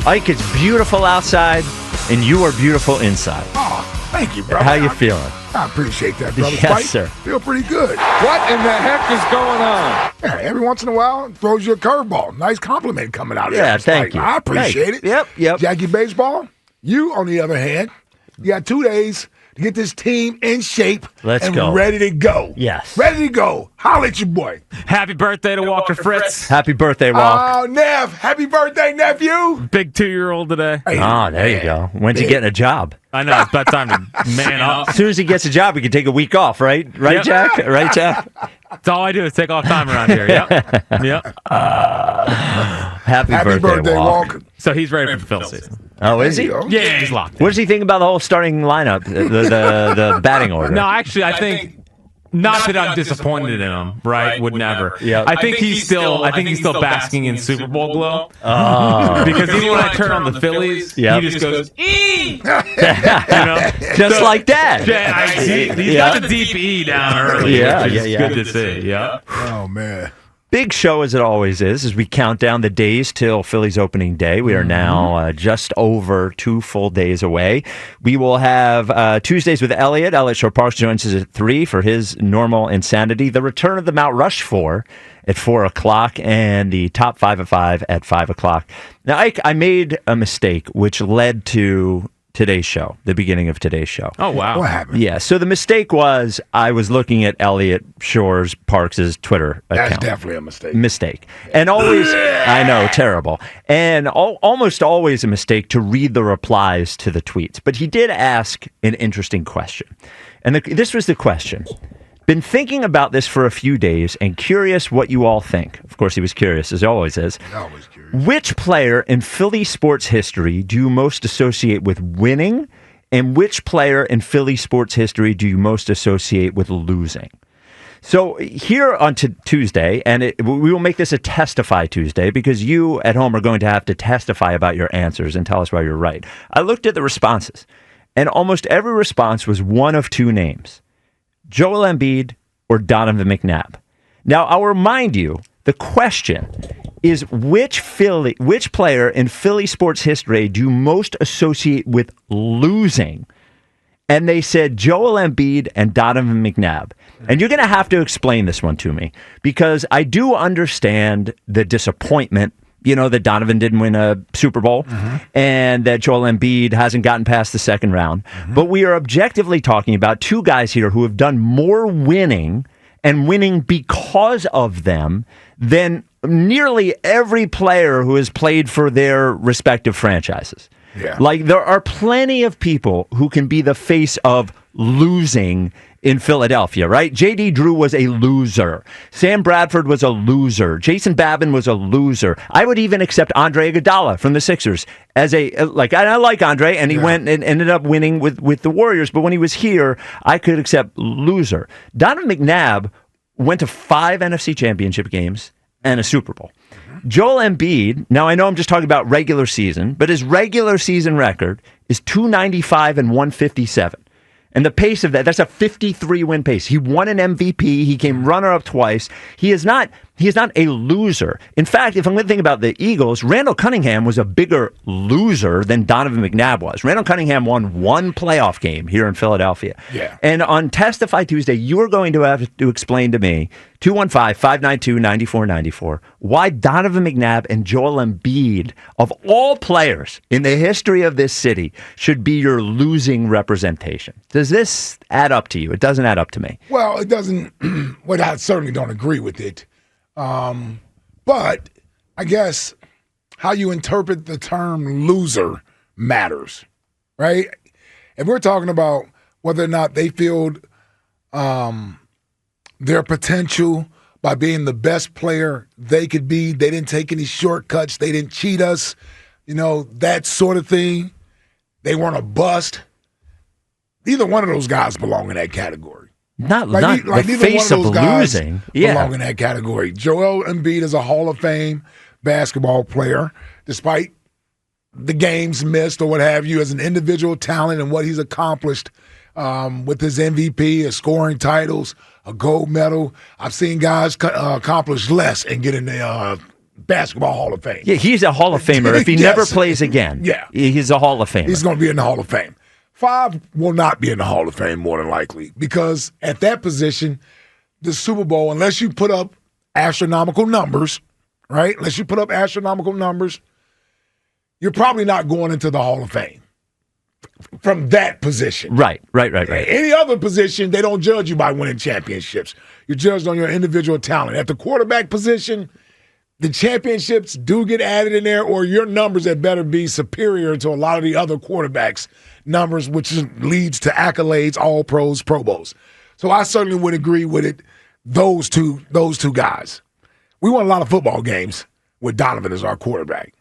Ike, it's beautiful outside, and you are beautiful inside. Oh, thank you, brother. How you feeling? I appreciate that, brother. Yes, sir. Feel pretty good. What in the heck is going on? Yeah, every once in a while, it throws you a curveball. Nice compliment coming out of Yeah, there. thank you. I appreciate it. Yep. Jackie Baseball, you, on the other hand, you got 2 days to get this team in shape and go. ready to go. Yes. Ready to go. Holla at your boy. Happy birthday to Walker Fritz. Happy birthday, Walk. Oh, Nev. Happy birthday, nephew. Big 2-year-old today. Hey, There you go. When's he getting a job? I know, it's about time to man up. As soon as he gets a job, he can take a week off, right? Right, Yep. Jack? Right, Jack? That's all I do is take off time around here. Yep. Happy birthday, Walk. Walker. So he's ready for the Phil season. Oh, is There he? you go. Yeah, he's locked in. What does he think about the whole starting lineup, the batting order? No, actually, I think not that I'm disappointed in him. Right? Would never. Yeah. I think he's still basking in Super Bowl glow. Oh. Because even when I turn on the Phillies, Yep. he just goes E. Just like that. Yeah, he's got the deep E down early. Yeah, which is yeah. good to see. Yeah. Oh, man. Big show as it always is as we count down the days till Philly's opening day. We are now just over 2 full days away. We will have Tuesdays with Eliot. Eliot Shorr-Parks joins us at 3 for his normal insanity. The return of the Mount Rushmore at 4 o'clock and the top 5 at 5 at 5 o'clock. Now, Ike, I made a mistake which led to today's show, the beginning of today's show. Oh, wow. What happened? Yeah, so the mistake was I was looking at Eliot Shorr-Parks' Twitter account. That's definitely a mistake. Mistake. And always, I know, terrible. And almost always a mistake to read the replies to the tweets. But he did ask an interesting question. And this was the question. Been thinking about this for a few days and curious what you all think. Of course, he was curious, as he always is. Always curious. Which player in Philly sports history do you most associate with winning? And which player in Philly sports history do you most associate with losing? So here on Tuesday, and we will make this a Testify Tuesday because you at home are going to have to testify about your answers and tell us why you're right. I looked at the responses, and almost every response was one of 2 names. Joel Embiid or Donovan McNabb. Now, I'll remind you, the question is which player in Philly sports history do you most associate with losing? And they said Joel Embiid and Donovan McNabb. And you're going to have to explain this one to me because I do understand the disappointment, that Donovan didn't win a Super Bowl and that Joel Embiid hasn't gotten past the second round. But we are objectively talking about 2 guys here who have done more winning and winning because of them than nearly every player who has played for their respective franchises. Yeah. Like, there are plenty of people who can be the face of losing in Philadelphia, right? J.D. Drew was a loser. Sam Bradford was a loser. Jason Babin was a loser. I would even accept Andre Iguodala from the Sixers as I like Andre, and he went and ended up winning with the Warriors, but when he was here, I could accept loser. Donovan McNabb went to 5 NFC championship games and a Super Bowl. Joel Embiid, now I know I'm just talking about regular season, but his regular season record is 295 and 157. And the pace of that's a 53-win pace. He won an MVP. He came runner-up twice. He is not a loser. In fact, if I'm going to think about the Eagles, Randall Cunningham was a bigger loser than Donovan McNabb was. Randall Cunningham won 1 playoff game here in Philadelphia. Yeah. And on Testify Tuesday, you are going to have to explain to me, 215-592-9494, why Donovan McNabb and Joel Embiid, of all players in the history of this city, should be your losing representation. Does this add up to you? It doesn't add up to me. Well, it doesn't. Well, I certainly don't agree with it. But I guess how you interpret the term loser matters, right? If we're talking about whether or not they filled their potential by being the best player they could be, they didn't take any shortcuts, they didn't cheat us, that sort of thing. They weren't a bust. Neither one of those guys belong in that category. Not Neither the face one of of those guys losing. belong in that category. Joel Embiid is a Hall of Fame basketball player, despite the games missed or what have you, as an individual talent and what he's accomplished with his MVP, his scoring titles, a gold medal. I've seen guys accomplish less and get in the Basketball Hall of Fame. Yeah, he's a Hall of Famer if he Yes. never plays again. Yeah. He's a Hall of Famer. He's going to be in the Hall of Fame. 5 will not be in the Hall of Fame more than likely because at that position, the Super Bowl, unless you put up astronomical numbers, right? Unless you put up astronomical numbers, you're probably not going into the Hall of Fame from that position. Right. Any other position, they don't judge you by winning championships. You're judged on your individual talent. At the quarterback position, the championships do get added in there, or your numbers had better be superior to a lot of the other quarterbacks' numbers, which leads to accolades, all pros, Pro Bowls. So I certainly would agree with it. Those two guys. We won a lot of football games with Donovan as our quarterback.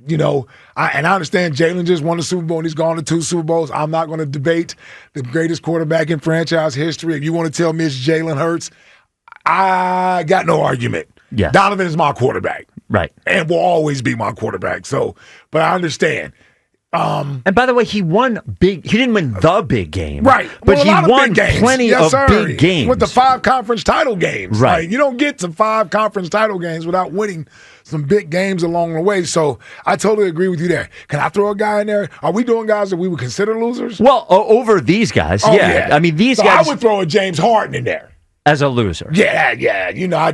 You know, I understand Jalen just won the Super Bowl and he's gone to 2 Super Bowls. I'm not going to debate the greatest quarterback in franchise history. If you want to tell me it's Jalen Hurts, I got no argument. Yes. Donovan is my quarterback. Right. And will always be my quarterback. So, but I understand. And by the way, he won big. He didn't win the big game. Right. But Well, a he lot of won big games. plenty Yes, of sir. big games. With the 5 conference title games. Right. Like, you don't get to 5 conference title games without winning some big games along the way. So I totally agree with you there. Can I throw a guy in there? Are we doing guys that we would consider losers? Well, over these guys, Oh, yeah. I mean, these so guys I would throw a James Harden in there. as a loser. Yeah. You know,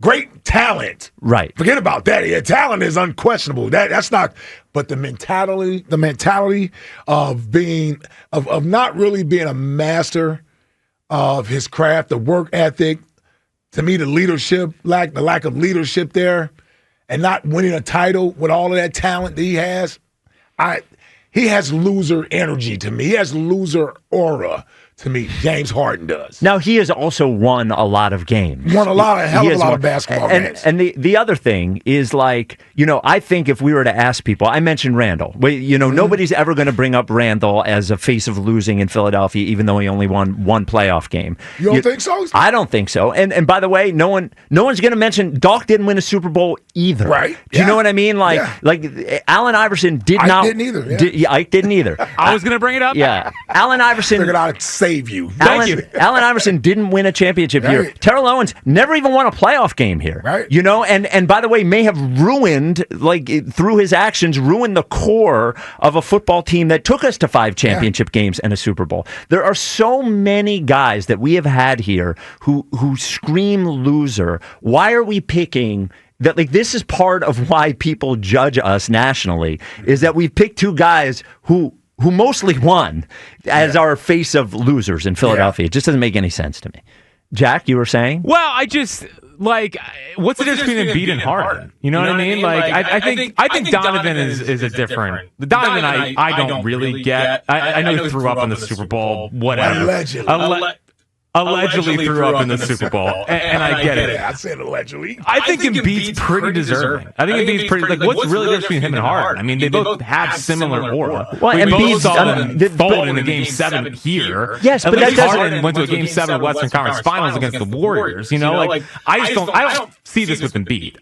great talent. Right. Forget about that. Yeah, talent is unquestionable. That's not. But the mentality of being of not really being a master of his craft, the work ethic. To me, the lack of leadership there, and not winning a title with all of that talent that he has. He has loser energy to me. He has loser aura to me. James Harden does. Now, he has also won a lot of games. Won a lot He of basketball games. And the other thing is, like, you know, I think if we were to ask people, I mentioned Randall. Nobody's ever going to bring up Randall as a face of losing in Philadelphia, even though he only won 1 playoff game. You don't think so? I don't think so. And by the way, no one's going to mention Doc didn't win a Super Bowl either. Right. Do you know what I mean? Like Allen Iverson did Ike not. didn't either. Yeah. Ike didn't either. I was going to bring it up. Yeah. Allen Iverson. Figured I'd save you. Allen Iverson didn't win a championship here. Right. Terrell Owens never even won a playoff game here. Right. You know, and by the way, may have ruined, like, through his actions, ruined the core of a football team that took us to 5 championship games and a Super Bowl. There are so many guys that we have had here who scream loser. Why are we picking that? Like, this is part of why people judge us nationally, is that we picked 2 guys who mostly won as our face of losers in Philadelphia. It just doesn't make any sense to me. Jack, you were saying? Well, I just what's the difference between Embiid and Harden? You know what I mean? Like, I think Donovan is a different. The Donovan I don't really get. I know he threw up in the Super Bowl, whatever. Allegedly threw up in the Super Bowl, and I get it. Yeah, I said allegedly. I think Embiid's pretty deserving. I think Embiid's pretty. Like, what's really the difference between him and Harden? I mean, they both have similar aura. Well, we both Embiid's saw them fold in the Game 7 here. Yes, but at that least doesn't. Harden went to a Game 7 Western Conference Finals against the Warriors. You know, like, I don't see this with Embiid.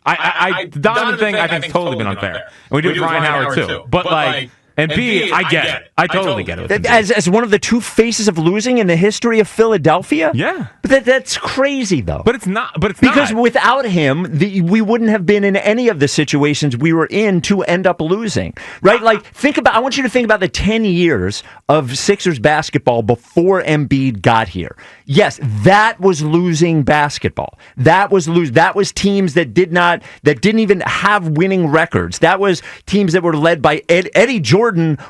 The Donovan thing I think has totally been unfair, and we do with Ryan Howard too. But like. And B, I get it. I totally get it. As one of the 2 faces of losing in the history of Philadelphia? Yeah. But that's crazy, though. But it's not. Because without him, we wouldn't have been in any of the situations we were in to end up losing. Right? Like, I want you to think about the 10 years of Sixers basketball before Embiid got here. Yes, that was losing basketball. That was teams that didn't even have winning records. That was teams that were led by Eddie Jordan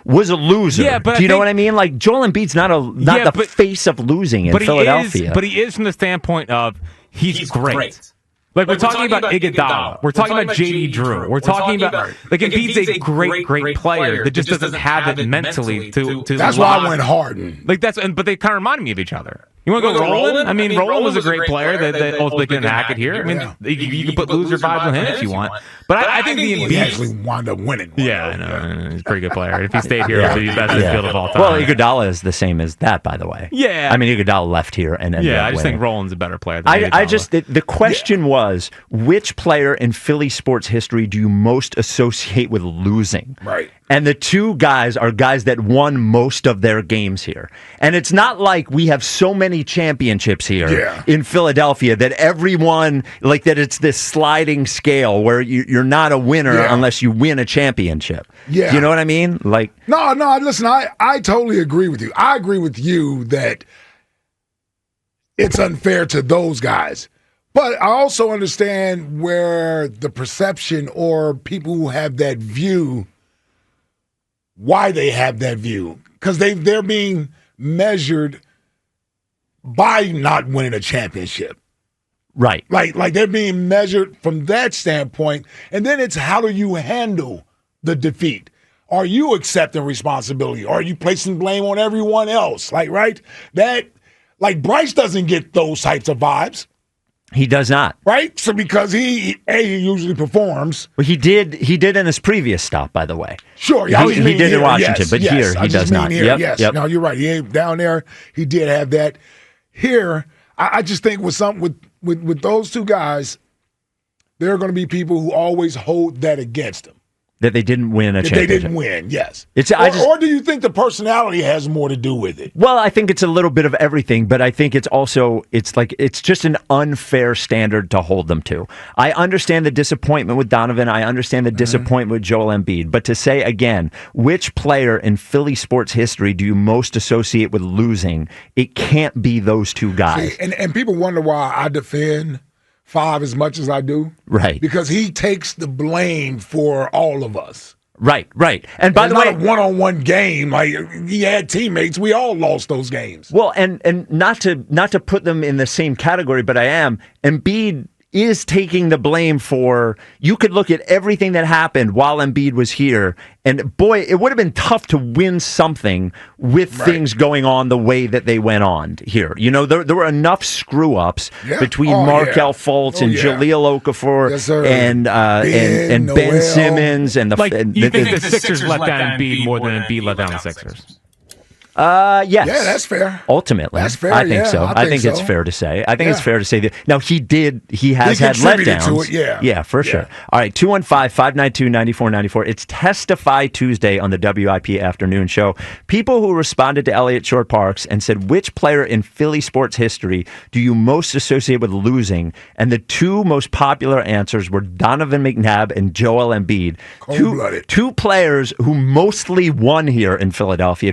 was a loser. Yeah, but do you know what I mean? Like, Joel Embiid's not the face of losing in Philadelphia. But he is from the standpoint of he's great. Like, we're talking about Iguodala. We're talking about J.D. Drew. We're talking about Embiid's a great player that just doesn't have it mentally to. That's why I went Harden. But they kind of remind me of each other. You want to go Roland? I mean, Roland was a great player that ultimately couldn't hack it here. I mean, you can put loser vibes on him if you want. But I think the Embiid He actually wound up winning. Yeah, I know. He's a pretty good player. If he stayed here, he'd be the best in the field of all time. Well, Iguodala is the same as that, by the way. Yeah. I mean, Iguodala left here and ended up I just winning. think Roland's a better player than the question was, which player in Philly sports history do you most associate with losing? Right. And the 2 guys are guys that won most of their games here. And it's not like we have so many many championships here Yeah. in Philadelphia that everyone, like that it's this sliding scale where you're not a winner unless you win a championship. Yeah. Do you know what I mean? Like, No, listen, I totally agree with you. I agree with you that it's unfair to those guys. But I also understand where the perception or people who have that view, why they have that view. Because they're being measured by not winning a championship. right. Like they're being measured from that standpoint. And then it's how do you handle the defeat? Are you accepting responsibility? Are you placing blame on everyone else? Like, right? Like Bryce doesn't get those types of vibes. He does not. Right? So because he usually performs. Well, he did in his previous stop, by the way. Sure. He did in Washington, but here he does not. Yes. Yep. No, you're right. He ain't down there. He did have that. Here, I just think with something with those two guys, there are going to be people who always hold that against them. That they didn't win a That championship. they didn't win, yes. Or do you think the personality has more to do with it? Well, I think it's a little bit of everything, but I think it's just an unfair standard to hold them to. I understand the disappointment with Donovan. I understand the disappointment with Joel Embiid. But to say again, which player in Philly sports history do you most associate with losing? It can't be those two guys. See, and people wonder why I defend Five as much as I do. Right. Because he takes the blame for all of us. Right. And by the way, not a one-on-one game. Like he had teammates. We all lost those games. Well, and not to put them in the same category, but Embiid is taking the blame for, you could look at everything that happened while Embiid was here, and boy, it would have been tough to win something with things going on the way that they went on here. You know, there were enough screw-ups between Markelle Fultz and Jahlil Okafor and Ben Simmons and you think the Sixers let down Embiid more than Embiid let down the Sixers? Yes. Yeah, that's fair. Ultimately, that's fair. I think so. I think so. it's fair to say. I think it's fair to say that. Now, he has had contributed letdowns. to it, yeah, for sure. All right, 215-592-9494. It's Testify Tuesday on the WIP Afternoon Show. People who responded to Eliot Shorr-Parks and said, which player in Philly sports history do you most associate with losing? And the two most popular answers were Donovan McNabb and Joel Embiid. Cold-blooded. Two players who mostly won here in Philadelphia.